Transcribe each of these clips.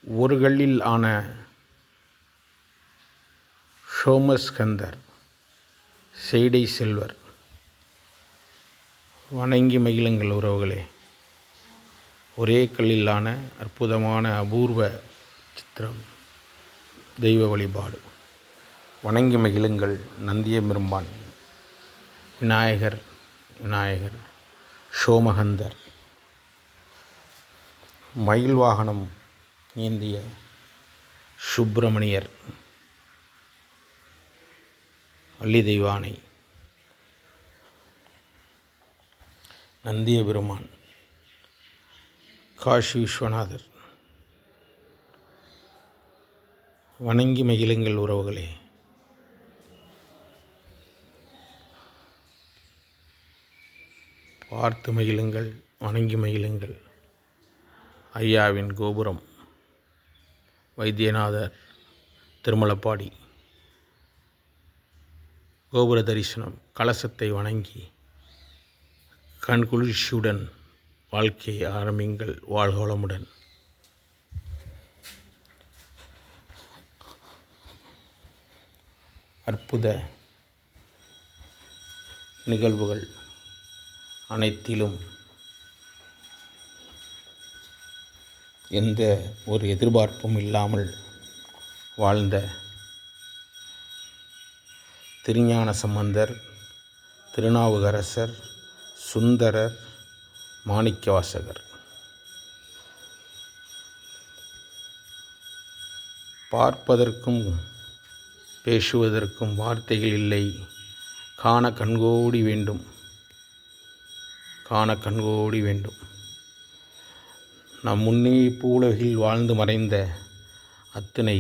ஒரு கல்லில் ஆன சோமஸ்கந்தர் செய்டை செல்வர். வணங்கி மகிழுங்கள் உறவுகளே. ஒரே கல்லிலான அற்புதமான அபூர்வ சித்திரம், தெய்வ வழிபாடு. வணங்கி மகிழுங்கள். நந்தியம்பெருமான், விநாயகர், சோமகந்தர், மயில் வாகனம் ஏந்திய சுப்பிரமணியர், அள்ளி தெய்வானை, நந்திய பெருமான், காசி விஸ்வநாதர். வணங்கி மகிழுங்கள் உறவுகளே. பார்த்து மகிழுங்கள், வணங்கி மகிழுங்கள். ஐயாவின் கோபுரம், வைத்தியநாதர் திருமலப்பாடி கோபுர தரிசனம், கலசத்தை வணங்கி கண்குளிர்ச்சியுடன் வாழ்க்கையை ஆரம்பிங்கள். வாழ்க வளமுடன். அற்புத நிகழ்வுகள் அனைத்திலும் எந்த ஒரு எதிர்பார்ப்பும் இல்லாமல் வாழ்ந்த திருஞான சம்பந்தர், திருநாவுக்கரசர், சுந்தரர், மாணிக்கவாசகர். பார்ப்பதற்கும் பேசுவதற்கும் வார்த்தைகள் இல்லை. காண கண்கோடி வேண்டும், காண கண்கோடி வேண்டும். நம் முன்னே பூவுலகில் வாழ்ந்து மறைந்த அத்தனை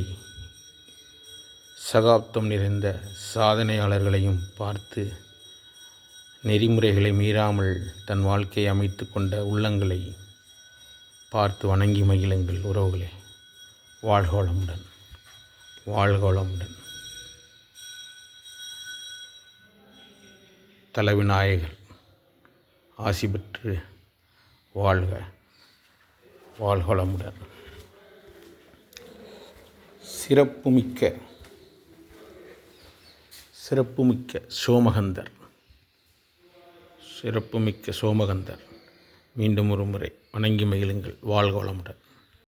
சகாப்தம் நிறைந்த சாதனையாளர்களையும் பார்த்து நெறிமுறைகளை மீறாமல் தன் வாழ்க்கையை அமைத்து கொண்ட உள்ளங்களை பார்த்து வணங்கி மகிழுங்கள் உறவுகளே. வாழ்க வளமுடன், வாழ்க வளமுடன். தலைவிநாயகர் ஆசி பெற்று வாழ்க, வாழ்க வளமுடன். சிறப்புமிக்க சோமகந்தர், சிறப்புமிக்க சோமகந்தர். மீண்டும் ஒரு முறை வணங்கி மகிழுங்கள். வாழ்க வளமுடன்.